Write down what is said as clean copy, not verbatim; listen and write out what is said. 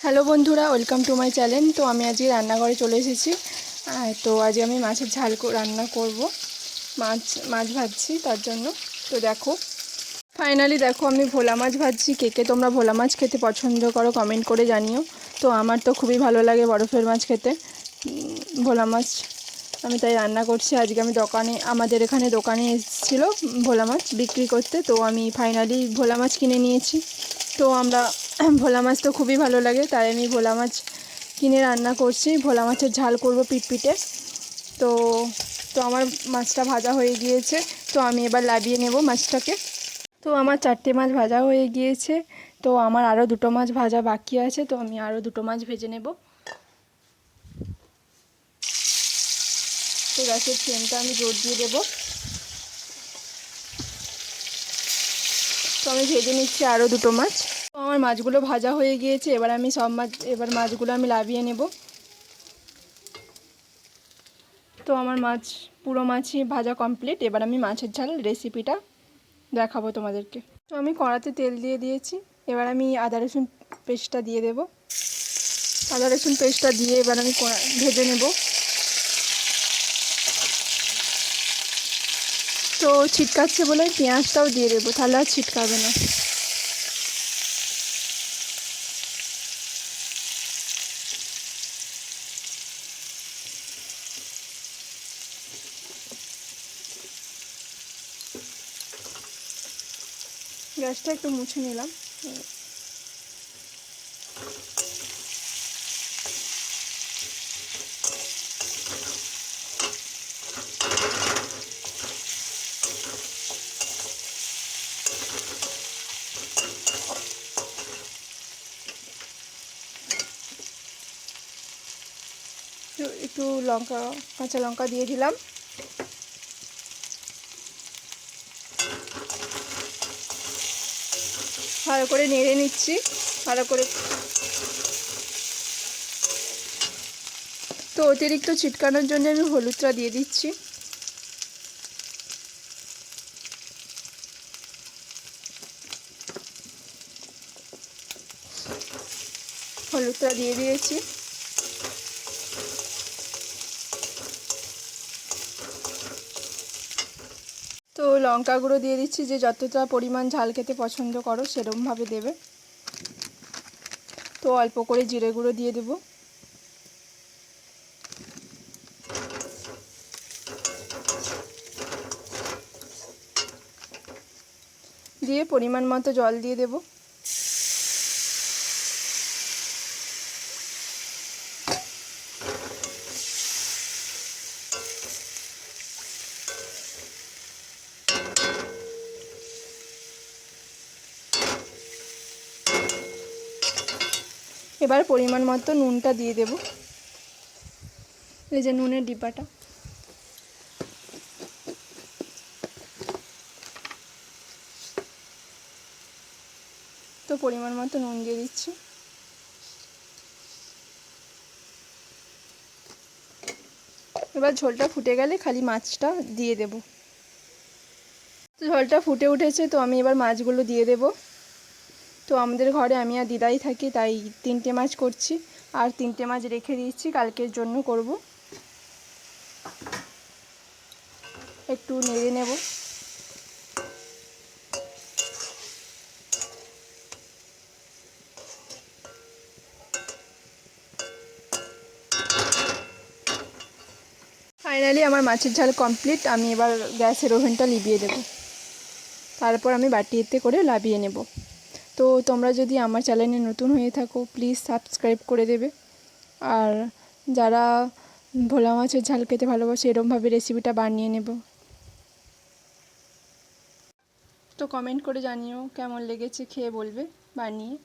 Hello বন্ধুরা, welcome to my channel. তো আমি আজকে রান্নাঘরে চলে এসেছি। তো আজকে আমি মাছের ঝাল রান্না করব। মাছ ভাজছি তার জন্য। তো দেখো, ফাইনালি দেখো আমি ভোলা মাছ ভাজছি। কে কে তোমরা ভোলা মাছ খেতে পছন্দ করো কমেন্ট করে জানিও। তো আমার তো খুবই ভালো লাগে বরফের মাছ খেতে। ভোলা মাছ আমি তাই রান্না করছি। আজকে আমি আমাদের এখানে দোকানে এসেছিলো ভোলা মাছ বিক্রি করতে। তো আমি ফাইনালি ভোলা মাছ কিনে নিয়েছি। তো আমরা ভোলা মাছ তো খুবই ভালো লাগে, তাই আমি ভোলা মাছ কিনে রান্না করছি। ভোলা মাছের ঝাল করব পিটপিটে। তো তো আমার মাছটা ভাজা হয়ে গিয়েছে। তো আমি এবার লাবিয়ে নেব মাছটাকে। তো আমার 4টে মাছ ভাজা হয়ে গিয়েছে। তো আমার আরও 2টো মাছ ভাজা বাকি আছে। তো আমি আরও 2টো মাছ ভেজে নেব। তো গ্যাসের ফ্লেমটা আমি জোর দিয়ে দেবো। তো আমি ভেজে নিচ্ছি আরও 2টো মাছ। তো আমার মাছগুলো ভাজা হয়ে গিয়েছে। এবার মাছগুলো আমি লাবিয়ে নেব। তো আমার পুরো মাছই ভাজা কমপ্লিট। এবার আমি মাছের ঝাল রেসিপিটা দেখাবো তোমাদেরকে। তো আমি কড়াতে তেল দিয়ে দিয়েছি। এবার আমি আদা রসুন পেস্টটা দিয়ে দেব। আদা রসুন পেস্টটা দিয়ে এবার আমি ভেজে নেব। তো ছিটকাচ্ছে বলে পেঁয়াজটাও দিয়ে দেবো, তাহলে আর ছিটকাবে না। গ্যাসটা একটু মুছে নিলাম। একটু কাঁচা লঙ্কা দিয়ে দিলাম। ভালো করে নেড়ে নিচ্ছি। ভালো করে। তো অতিরিক্ত ছিটকানোর জন্য আমি হলুদটা দিয়ে দিচ্ছি। হলুদটা দিয়ে দিয়েছি। তো লঙ্কা গুঁড়ো দিয়ে দিচ্ছি, যে যতটা পরিমাণ ঝাল খেতে পছন্দ করো সেরকমভাবে দেবে। তো অল্প করে জিরে গুঁড়ো দিয়ে দেব। দিয়ে পরিমাণ মতো জল দিয়ে দেব। এবার পরিমাণ মতো নুনটা দিয়ে দেব। এই যে নুনের ডিব্বাটা। তো পরিমাণ মতো নুন দিয়ে দিচ্ছি। এবার ঝোলটা ফুটে গেলে খালি মাছটা দিয়ে দেব। তো ঝোলটা ফুটে উঠেছে। তো আমি এবার মাছগুলো দিয়ে দেব। তো আমাদের ঘরে আমি আর দিদাই থাকি, তাই 3টে মাছ করছি। আর 3টে মাছ রেখে দিচ্ছি, কালকের জন্য করব। একটু নেড়ে নেব। ফাইনালি আমার মাছের ঝাল কমপ্লিট। আমি এবার গ্যাসের ওভেনটা লিভিয়ে দেব। তারপর আমি বাটিতে করে লাভিয়ে নেব। তো তোমরা যদি আমার চ্যানেলে নতুন হয়ে থাকো প্লিজ সাবস্ক্রাইব করে দেবে। আর যারা ভোলা মাছের ঝাল খেতে ভালোবাসে এরকমভাবে রেসিপিটা বানিয়ে নেব। তো কমেন্ট করে জানিও কেমন লেগেছে, খেয়ে বলবে বানিয়ে।